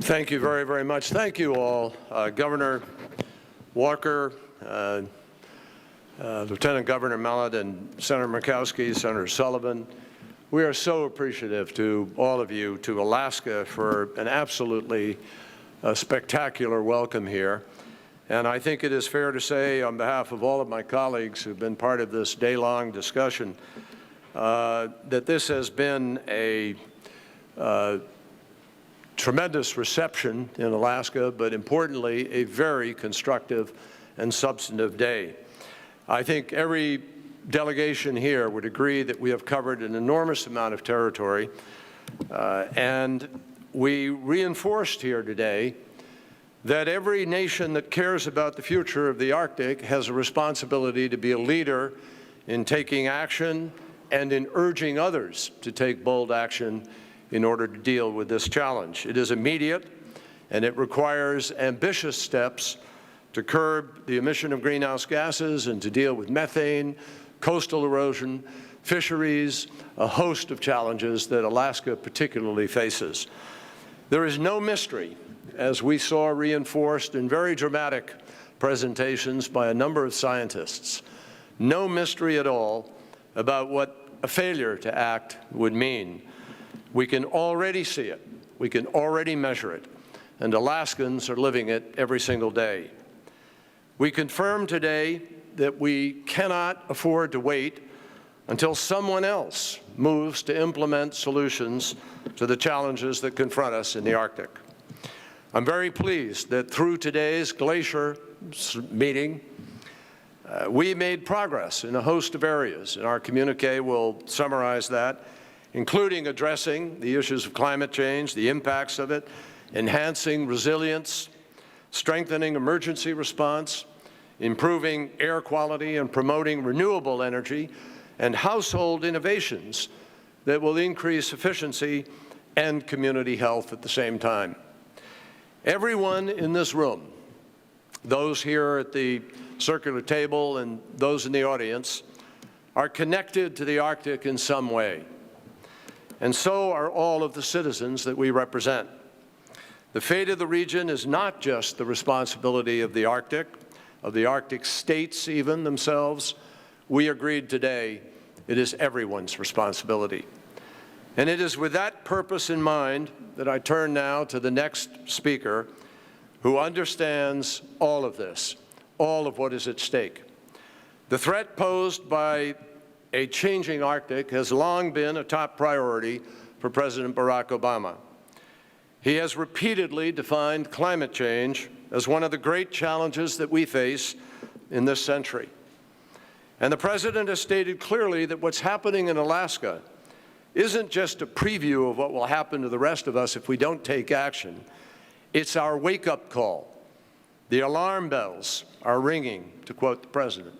Thank you very, very much. Thank you all. Governor Walker, Lieutenant Governor Mellon, and Senator Murkowski, Senator Sullivan. We are so appreciative to all of you, to Alaska, for an absolutely spectacular welcome here. And I think it is fair to say, on behalf of all of my colleagues who've been part of this day-long discussion, that this has been a tremendous reception in Alaska, but importantly, a very constructive and substantive day. I think every delegation here would agree that we have covered an enormous amount of territory, and we reinforced here today that every nation that cares about the future of the Arctic has a responsibility to be a leader in taking action and in urging others to take bold action in order to deal with this challenge. It is immediate, and it requires ambitious steps to curb the emission of greenhouse gases and to deal with methane, coastal erosion, fisheries, a host of challenges that Alaska particularly faces. There is no mystery, as we saw reinforced in very dramatic presentations by a number of scientists, no mystery at all about what a failure to act would mean. We can already see it. We can already measure it. And Alaskans are living it every single day. We confirm today that we cannot afford to wait until someone else moves to implement solutions to the challenges that confront us in the Arctic. I'm very pleased that through today's GLACIER meeting, we made progress in a host of areas, and our communique will summarize that, including addressing the issues of climate change, the impacts of it, enhancing resilience, strengthening emergency response, improving air quality and promoting renewable energy, and household innovations that will increase efficiency and community health at the same time. Everyone in this room, those here at the circular table and those in the audience, are connected to the Arctic in some way. And so are all of the citizens that we represent. The fate of the region is not just the responsibility of the Arctic states even themselves. We agreed today it is everyone's responsibility. And it is with that purpose in mind that I turn now to the next speaker who understands all of this, all of what is at stake. The threat posed by a changing Arctic has long been a top priority for President Barack Obama. He has repeatedly defined climate change as one of the great challenges that we face in this century. And the President has stated clearly that what's happening in Alaska isn't just a preview of what will happen to the rest of us if we don't take action. It's our wake-up call. The alarm bells are ringing, to quote the President.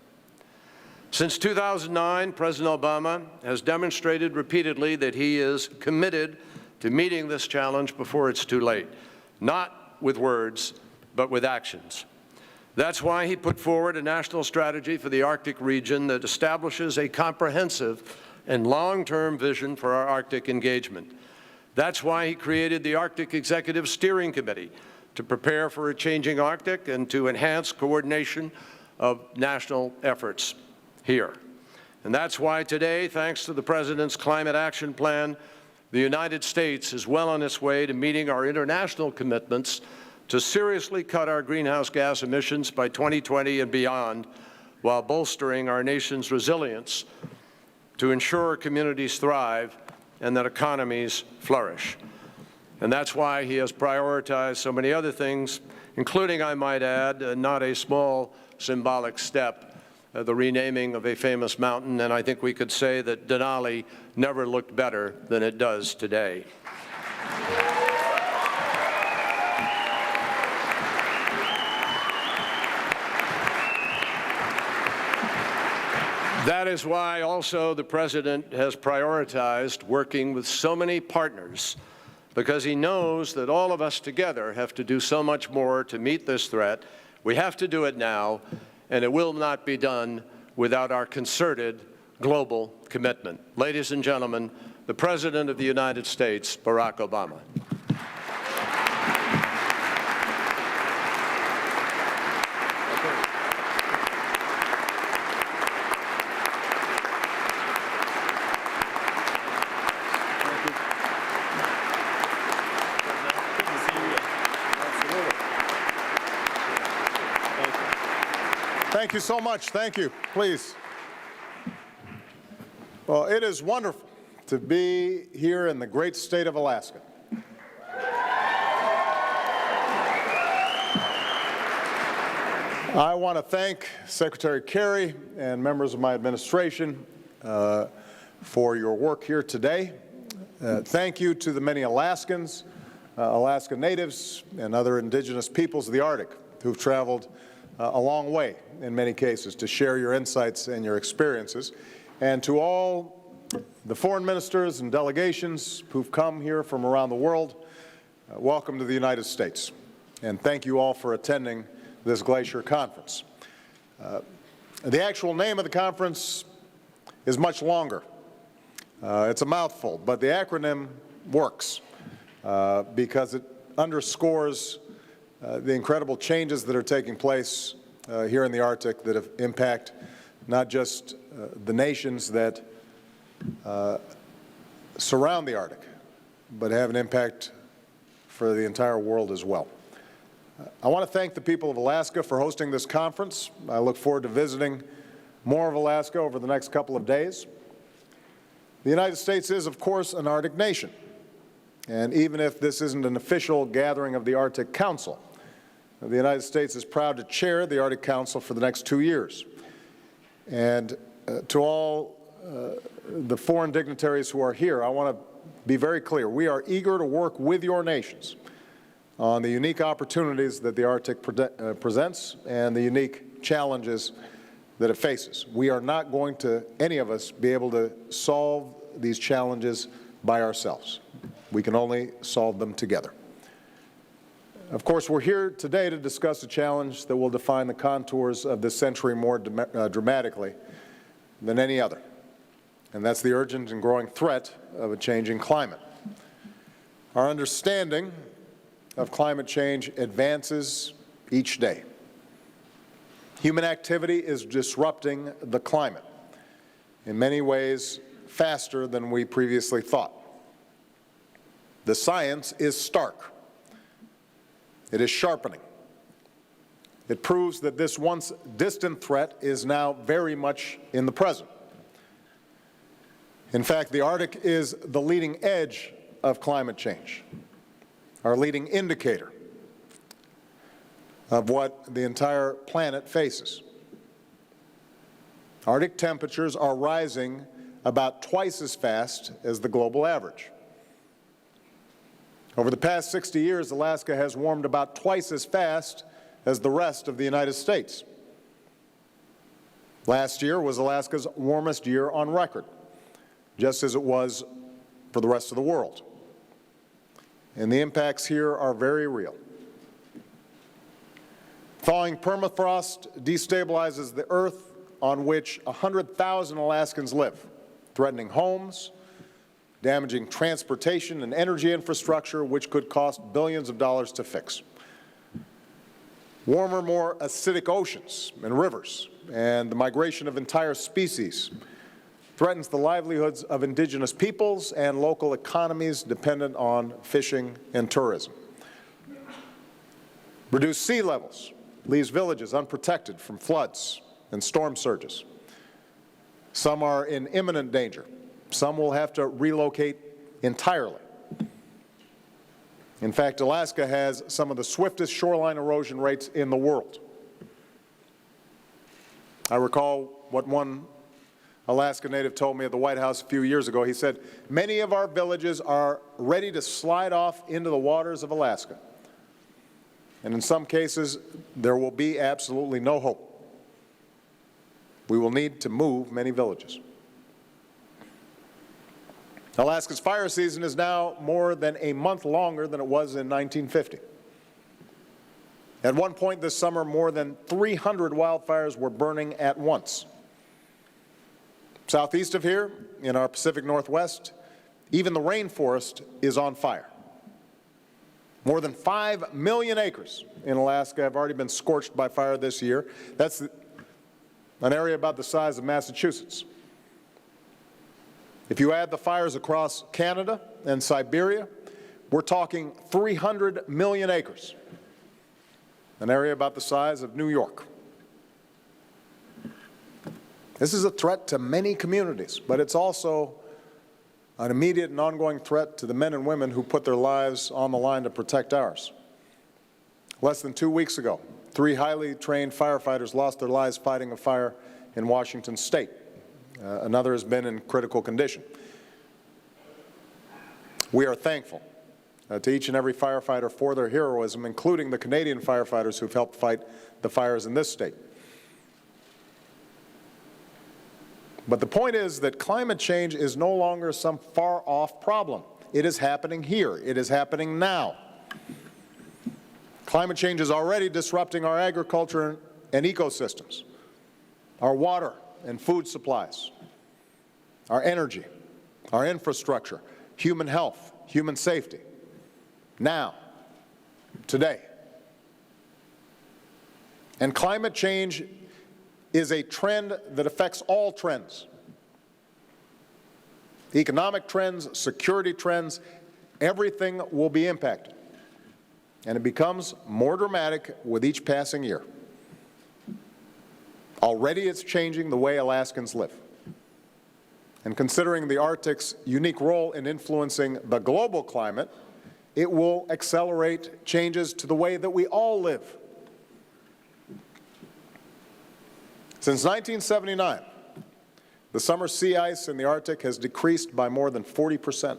Since 2009, President Obama has demonstrated repeatedly that he is committed to meeting this challenge before it's too late, not with words, but with actions. That's why he put forward a national strategy for the Arctic region that establishes a comprehensive and long-term vision for our Arctic engagement. That's why he created the Arctic Executive Steering Committee to prepare for a changing Arctic and to enhance coordination of national efforts here. And that's why today, thanks to the President's Climate Action Plan, the United States is well on its way to meeting our international commitments to seriously cut our greenhouse gas emissions by 2020 and beyond, while bolstering our nation's resilience to ensure communities thrive and that economies flourish. And that's why he has prioritized so many other things, including, I might add, not a small symbolic step, the renaming of a famous mountain, and I think we could say that Denali never looked better than it does today. That is why also the President has prioritized working with so many partners, because he knows that all of us together have to do so much more to meet this threat. We have to do it now, and it will not be done without our concerted global commitment. Ladies and gentlemen, the President of the United States, Barack Obama. Thank you so much. Thank you. Please. Well, it is wonderful to be here in the great state of Alaska. I want to thank Secretary Kerry and members of my administration for your work here today. Thank you to the many Alaskans, Alaska Natives, and other indigenous peoples of the Arctic who've traveled a long way in many cases to share your insights and your experiences. And to all the foreign ministers and delegations who've come here from around the world, welcome to the United States. And thank you all for attending this GLACIER Conference. The actual name of the conference is much longer. It's a mouthful, but the acronym works because it underscores the incredible changes that are taking place here in the Arctic that have impact not just the nations that surround the Arctic, but have an impact for the entire world as well. I want to thank the people of Alaska for hosting this conference. I look forward to visiting more of Alaska over the next couple of days. The United States is, of course, an Arctic nation. And even if this isn't an official gathering of the Arctic Council, the United States is proud to chair the Arctic Council for the next 2 years. And to all the foreign dignitaries who are here, I want to be very clear. We are eager to work with your nations on the unique opportunities that the Arctic presents and the unique challenges that it faces. We are not going to, any of us, be able to solve these challenges by ourselves. We can only solve them together. Of course, we're here today to discuss a challenge that will define the contours of this century more dramatically than any other, and that's the urgent and growing threat of a changing climate. Our understanding of climate change advances each day. Human activity is disrupting the climate in many ways faster than we previously thought. The science is stark. It is sharpening. It proves that this once distant threat is now very much in the present. In fact, the Arctic is the leading edge of climate change, our leading indicator of what the entire planet faces. Arctic temperatures are rising about twice as fast as the global average. Over the past 60 years, Alaska has warmed about twice as fast as the rest of the United States. Last year was Alaska's warmest year on record, just as it was for the rest of the world. And the impacts here are very real. Thawing permafrost destabilizes the earth on which 100,000 Alaskans live, threatening homes, damaging transportation and energy infrastructure, which could cost billions of dollars to fix. Warmer, more acidic oceans and rivers, and the migration of entire species threatens the livelihoods of indigenous peoples and local economies dependent on fishing and tourism. Reduced sea levels leaves villages unprotected from floods and storm surges. Some are in imminent danger. Some will have to relocate entirely. In fact, Alaska has some of the swiftest shoreline erosion rates in the world. I recall what one Alaska native told me at the White House a few years ago. He said, "Many of our villages are ready to slide off into the waters of Alaska. And in some cases, there will be absolutely no hope. We will need to move many villages." Alaska's fire season is now more than a month longer than it was in 1950. At one point this summer, more than 300 wildfires were burning at once. Southeast of here, in our Pacific Northwest, even the rainforest is on fire. More than 5 million acres in Alaska have already been scorched by fire this year. That's an area about the size of Massachusetts. If you add the fires across Canada and Siberia, we're talking 300 million acres, an area about the size of New York. This is a threat to many communities, but it's also an immediate and ongoing threat to the men and women who put their lives on the line to protect ours. Less than 2 weeks ago, 3 highly trained firefighters lost their lives fighting a fire in Washington State. Another has been in critical condition. We are thankful to each and every firefighter for their heroism, including the Canadian firefighters who've helped fight the fires in this state. But the point is that climate change is no longer some far-off problem. It is happening here. It is happening now. Climate change is already disrupting our agriculture and ecosystems, our water and food supplies, our energy, our infrastructure, human health, human safety. Now, today. And climate change is a trend that affects all trends. Economic trends, security trends, everything will be impacted. And it becomes more dramatic with each passing year. Already it's changing the way Alaskans live. And considering the Arctic's unique role in influencing the global climate, it will accelerate changes to the way that we all live. Since 1979, the summer sea ice in the Arctic has decreased by more than 40%,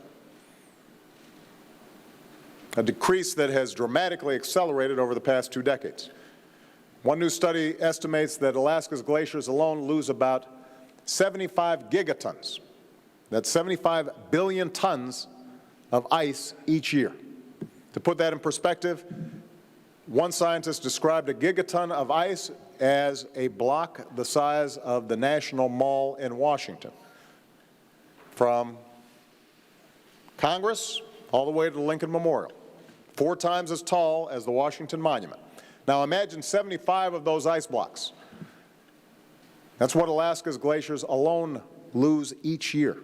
a decrease that has dramatically accelerated over the past 2 decades. One new study estimates that Alaska's glaciers alone lose about 75 gigatons. That's 75 billion tons of ice each year. To put that in perspective, one scientist described a gigaton of ice as a block the size of the National Mall in Washington, from Congress all the way to the Lincoln Memorial, 4 times as tall as the Washington Monument. Now imagine 75 of those ice blocks. That's what Alaska's glaciers alone lose each year.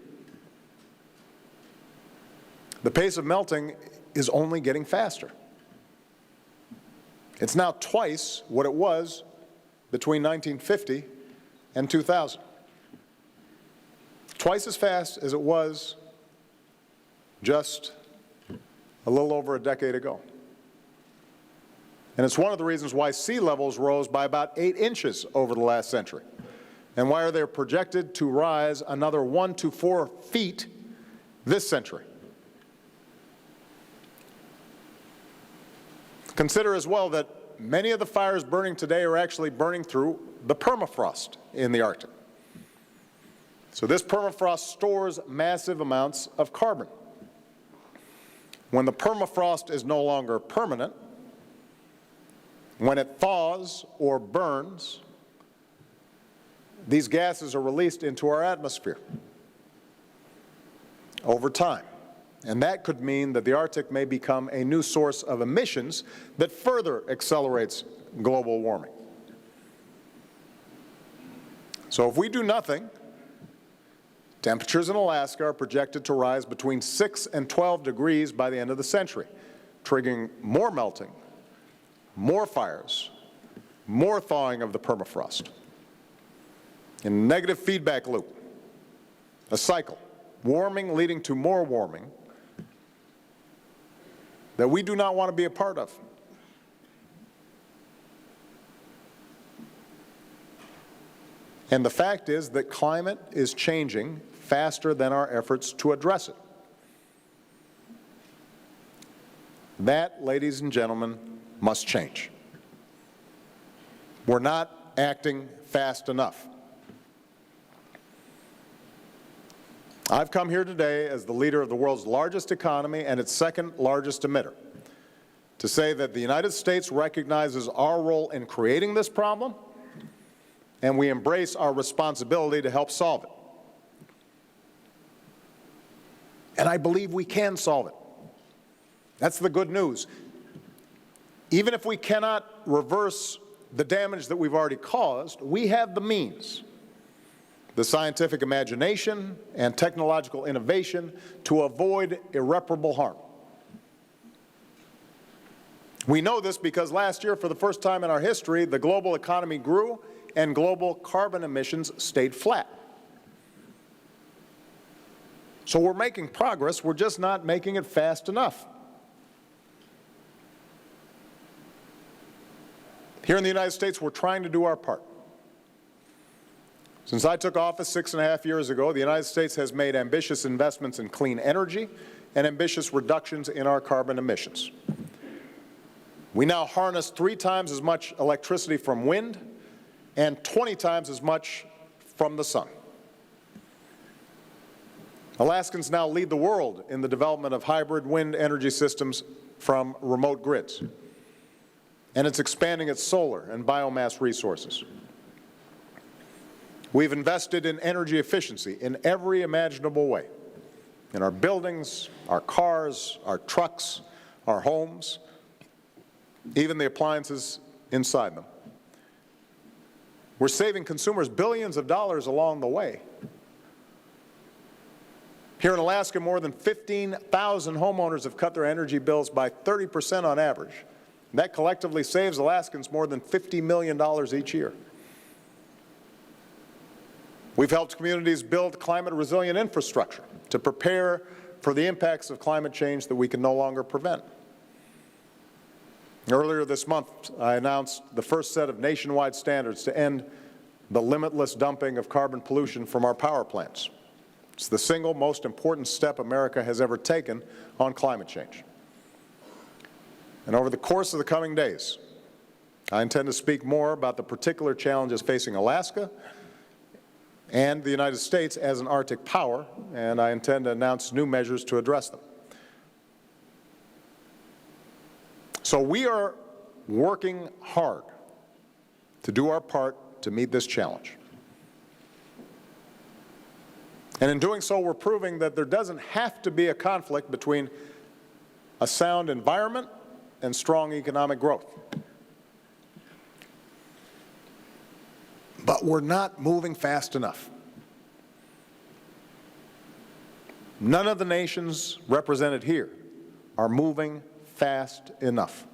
The pace of melting is only getting faster. It's now twice what it was between 1950 and 2000. Twice as fast as it was just a little over a decade ago. And it's one of the reasons why sea levels rose by about 8 inches over the last century, and why they're projected to rise another 1 to 4 feet this century. Consider as well that many of the fires burning today are actually burning through the permafrost in the Arctic. So this permafrost stores massive amounts of carbon. When the permafrost is no longer permanent, when it thaws or burns, these gases are released into our atmosphere over time. And that could mean that the Arctic may become a new source of emissions that further accelerates global warming. So if we do nothing, temperatures in Alaska are projected to rise between 6 and 12 degrees by the end of the century, triggering more melting, more fires, more thawing of the permafrost. In a negative feedback loop, a cycle, warming leading to more warming, that we do not want to be a part of. And the fact is that climate is changing faster than our efforts to address it. That, ladies and gentlemen, must change. We're not acting fast enough. I've come here today as the leader of the world's largest economy and its second largest emitter to say that the United States recognizes our role in creating this problem, and we embrace our responsibility to help solve it. And I believe we can solve it. That's the good news. Even if we cannot reverse the damage that we've already caused, we have the means, the scientific imagination and technological innovation to avoid irreparable harm. We know this because last year, for the first time in our history, the global economy grew and global carbon emissions stayed flat. So we're making progress, we're just not making it fast enough. Here in the United States, we're trying to do our part. Since I took office 6.5 years ago, the United States has made ambitious investments in clean energy and ambitious reductions in our carbon emissions. We now harness 3 times as much electricity from wind and 20 times as much from the sun. Alaskans now lead the world in the development of hybrid wind energy systems from remote grids, and it's expanding its solar and biomass resources. We've invested in energy efficiency in every imaginable way, in our buildings, our cars, our trucks, our homes, even the appliances inside them. We're saving consumers billions of dollars along the way. Here in Alaska, more than 15,000 homeowners have cut their energy bills by 30% on average. That collectively saves Alaskans more than $50 million each year. We've helped communities build climate-resilient infrastructure to prepare for the impacts of climate change that we can no longer prevent. Earlier this month, I announced the first set of nationwide standards to end the limitless dumping of carbon pollution from our power plants. It's the single most important step America has ever taken on climate change. And over the course of the coming days, I intend to speak more about the particular challenges facing Alaska and the United States as an Arctic power, and I intend to announce new measures to address them. So we are working hard to do our part to meet this challenge. And in doing so, we're proving that there doesn't have to be a conflict between a sound environment and strong economic growth. But we're not moving fast enough. None of the nations represented here are moving fast enough.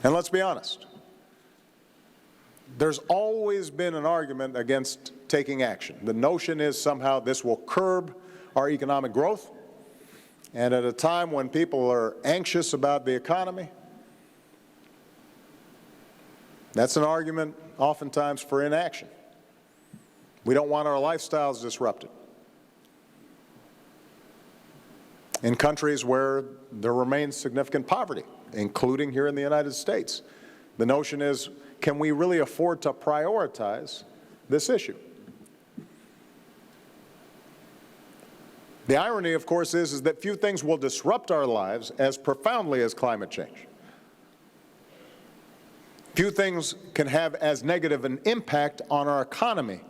And let's be honest. There's always been an argument against taking action. The notion is somehow this will curb our economic growth, and at a time when people are anxious about the economy, that's an argument oftentimes for inaction. We don't want our lifestyles disrupted. In countries where there remains significant poverty, including here in the United States, the notion is, can we really afford to prioritize this issue? The irony, of course, is that few things will disrupt our lives as profoundly as climate change. Few things can have as negative an impact on our economy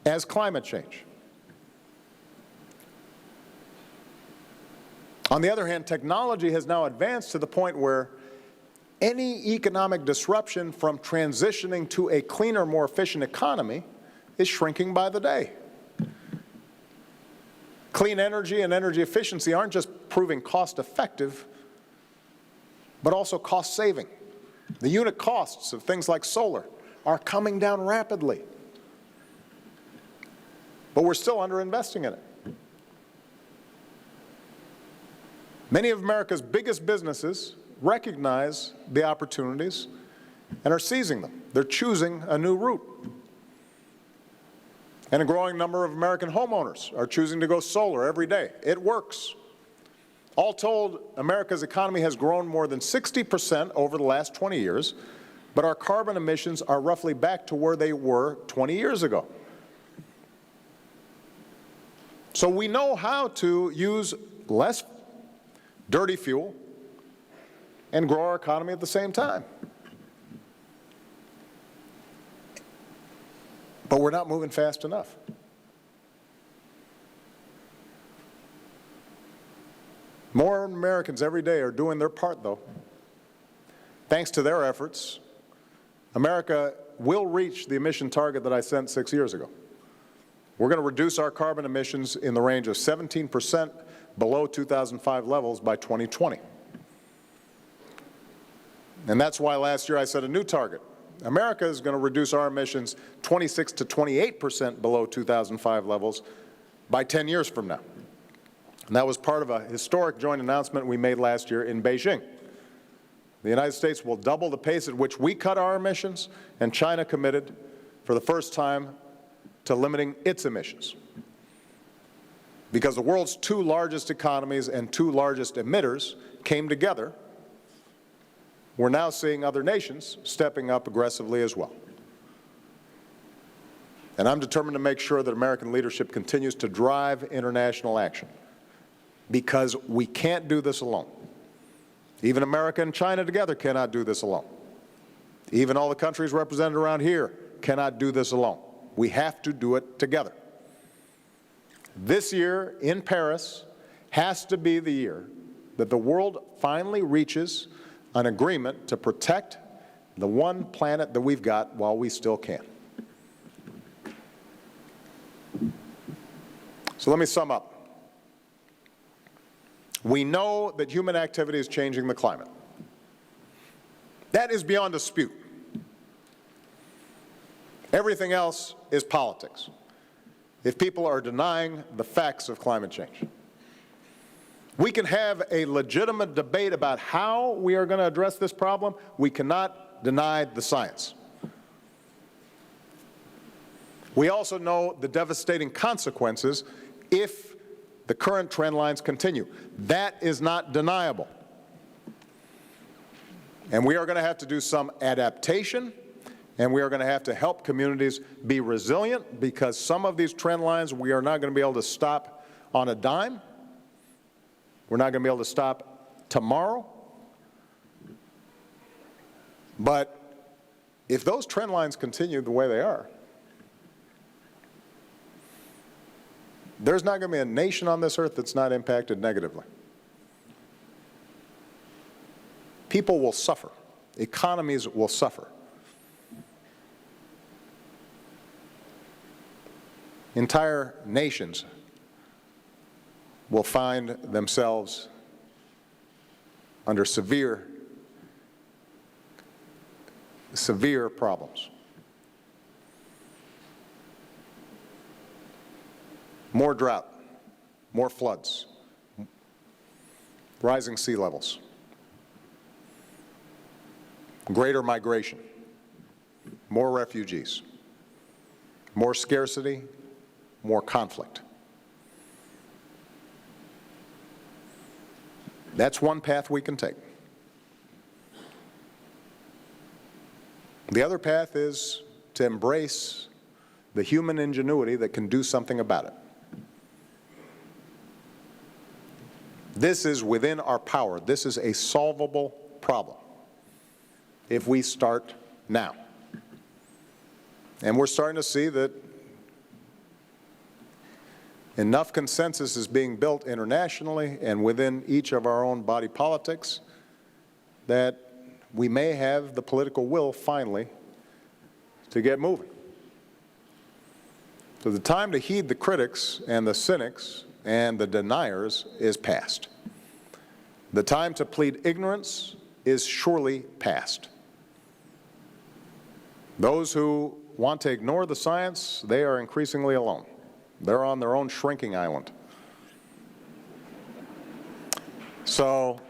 as climate change. On the other hand, technology has now advanced to the point where any economic disruption from transitioning to a cleaner, more efficient economy is shrinking by the day. Clean energy and energy efficiency aren't just proving cost-effective, but also cost-saving. The unit costs of things like solar are coming down rapidly, but we're still underinvesting in it. Many of America's biggest businesses recognize the opportunities and are seizing them. They're choosing a new route. And a growing number of American homeowners are choosing to go solar every day. It works. All told, America's economy has grown more than 60% over the last 20 years, but our carbon emissions are roughly back to where they were 20 years ago. So we know how to use less dirty fuel and grow our economy at the same time. But we're not moving fast enough. More Americans every day are doing their part, though. Thanks to their efforts, America will reach the emission target that I set 6 years ago. We're going to reduce our carbon emissions in the range of 17% below 2005 levels by 2020. And that's why last year I set a new target. America is going to reduce our emissions 26 to 28% below 2005 levels by 10 years from now. And that was part of a historic joint announcement we made last year in Beijing. The United States will double the pace at which we cut our emissions, and China committed for the first time to limiting its emissions. Because the world's two largest economies and two largest emitters came together, we're now seeing other nations stepping up aggressively as well. And I'm determined to make sure that American leadership continues to drive international action, because we can't do this alone. Even America and China together cannot do this alone. Even all the countries represented around here cannot do this alone. We have to do it together. This year in Paris has to be the year that the world finally reaches an agreement to protect the one planet that we've got while we still can. So let me sum up. We know that human activity is changing the climate. That is beyond dispute. Everything else is politics, if people are denying the facts of climate change. We can have a legitimate debate about how we are going to address this problem. We cannot deny the science. We also know the devastating consequences if the current trend lines continue. That is not deniable. And we are going to have to do some adaptation, and we are going to have to help communities be resilient, because some of these trend lines we are not going to be able to stop on a dime. We're not going to be able to stop tomorrow. But if those trend lines continue the way they are, there's not going to be a nation on this earth that's not impacted negatively. People will suffer. Economies will suffer. Entire nations will find themselves under severe problems. More drought, more floods, rising sea levels, greater migration, more refugees, more scarcity, more conflict. That's one path we can take. The other path is to embrace the human ingenuity that can do something about it. This is within our power. This is a solvable problem if we start now. And we're starting to see that enough consensus is being built internationally and within each of our own body politics that we may have the political will finally to get moving. So the time to heed the critics and the cynics and the deniers is past. The time to plead ignorance is surely past. Those who want to ignore the science, they are increasingly alone. They're on their own shrinking island. So,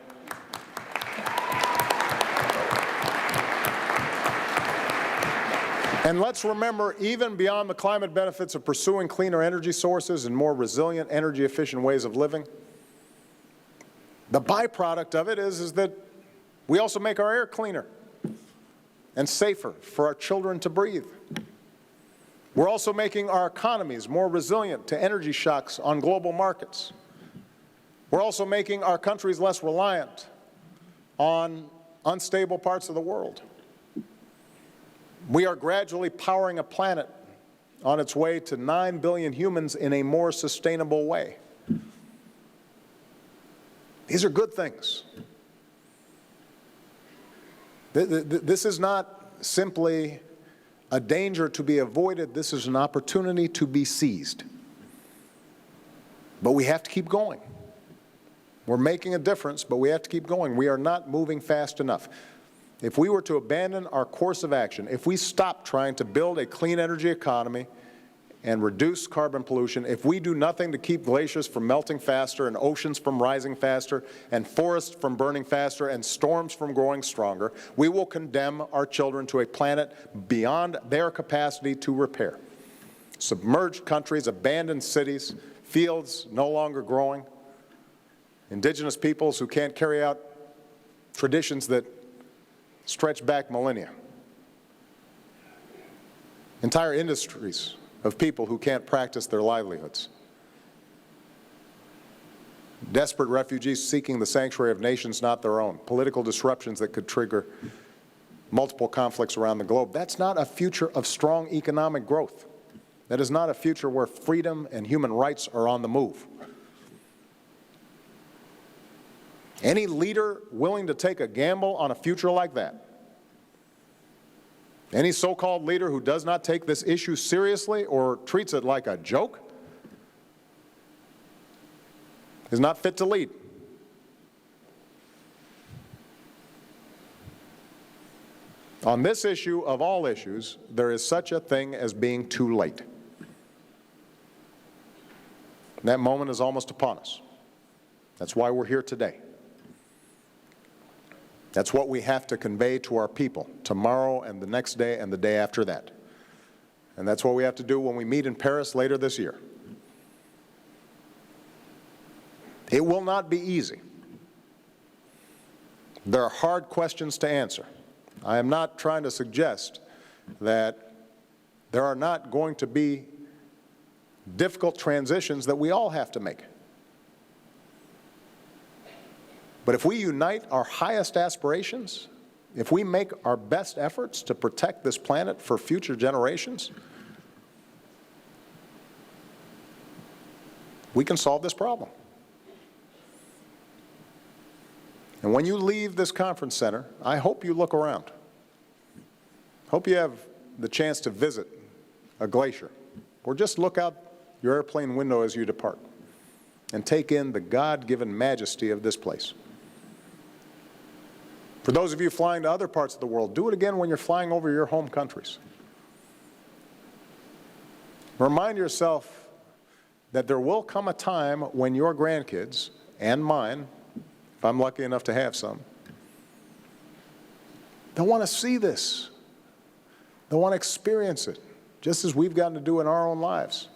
and let's remember, even beyond the climate benefits of pursuing cleaner energy sources and more resilient, energy-efficient ways of living, the byproduct of it is that we also make our air cleaner and safer for our children to breathe. We're also making our economies more resilient to energy shocks on global markets. We're also making our countries less reliant on unstable parts of the world. We are gradually powering a planet on its way to 9 billion humans in a more sustainable way. These are good things. This is not simply a danger to be avoided. This is an opportunity to be seized. But we have to keep going. We're making a difference, but we have to keep going. We are not moving fast enough. if we were to abandon our course of action, if we stop trying to build a clean energy economy and reduce carbon pollution, if we do nothing to keep glaciers from melting faster and oceans from rising faster and forests from burning faster and storms from growing stronger, we will condemn our children to a planet beyond their capacity to repair. Submerged countries, abandoned cities, fields no longer growing, indigenous peoples who can't carry out traditions that stretch back millennia, entire industries of people who can't practice their livelihoods, desperate refugees seeking the sanctuary of nations not their own, political disruptions that could trigger multiple conflicts around the globe. That's not a future of strong economic growth. That is not a future where freedom and human rights are on the move. Any leader willing to take a gamble on a future like that, any so-called leader who does not take this issue seriously or treats it like a joke, is not fit to lead. On this issue of all issues, there is such a thing as being too late. That moment is almost upon us. That's why we're here today. That's what we have to convey to our people tomorrow and the next day and the day after that. And that's what we have to do when we meet in Paris later this year. It will not be easy. There are hard questions to answer. I am not trying to suggest that there are not going to be difficult transitions that we all have to make. But if we unite our highest aspirations, if we make our best efforts to protect this planet for future generations, we can solve this problem. And when you leave this conference center, I hope you look around. Hope you have the chance to visit a glacier, or just look out your airplane window as you depart and take in the God-given majesty of this place. For those of you flying to other parts of the world, do it again when you're flying over your home countries. Remind yourself that there will come a time when your grandkids, and mine, if I'm lucky enough to have some, they'll want to see this. They'll want to experience it, just as we've gotten to do in our own lives.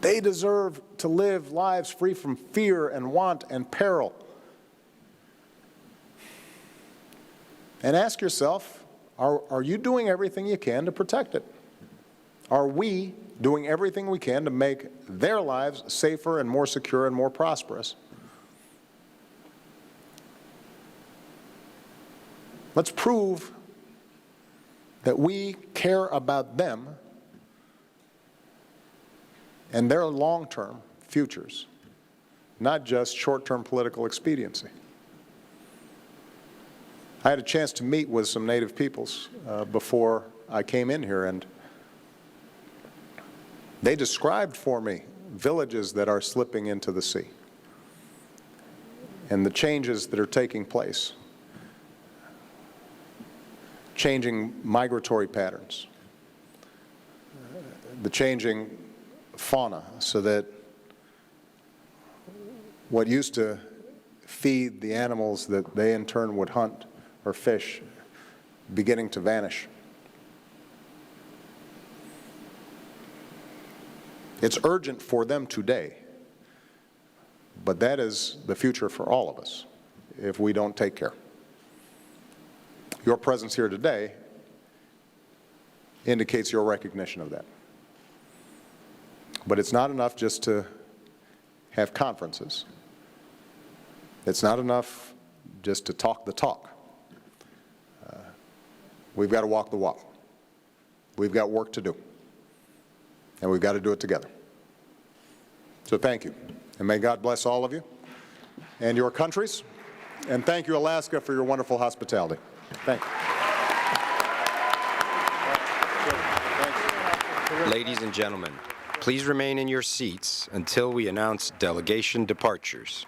They deserve to live lives free from fear and want and peril. And ask yourself, are you doing everything you can to protect it? Are we doing everything we can to make their lives safer and more secure and more prosperous? Let's prove that we care about them and their long-term futures, not just short-term political expediency. I had a chance to meet with some Native peoples before I came in here, and they described for me villages that are slipping into the sea and the changes that are taking place, changing migratory patterns, the changing fauna, so that what used to feed the animals that they in turn would hunt or fish beginning to vanish. It's urgent for them today, but that is the future for all of us if we don't take care. Your presence here today indicates your recognition of that. But it's not enough just to have conferences. It's not enough just to talk the talk. We've got to walk the walk. We've got work to do. And we've got to do it together. So thank you. And may God bless all of you and your countries. And thank you, Alaska, for your wonderful hospitality. Thank you. Ladies and gentlemen, please remain in your seats until we announce delegation departures.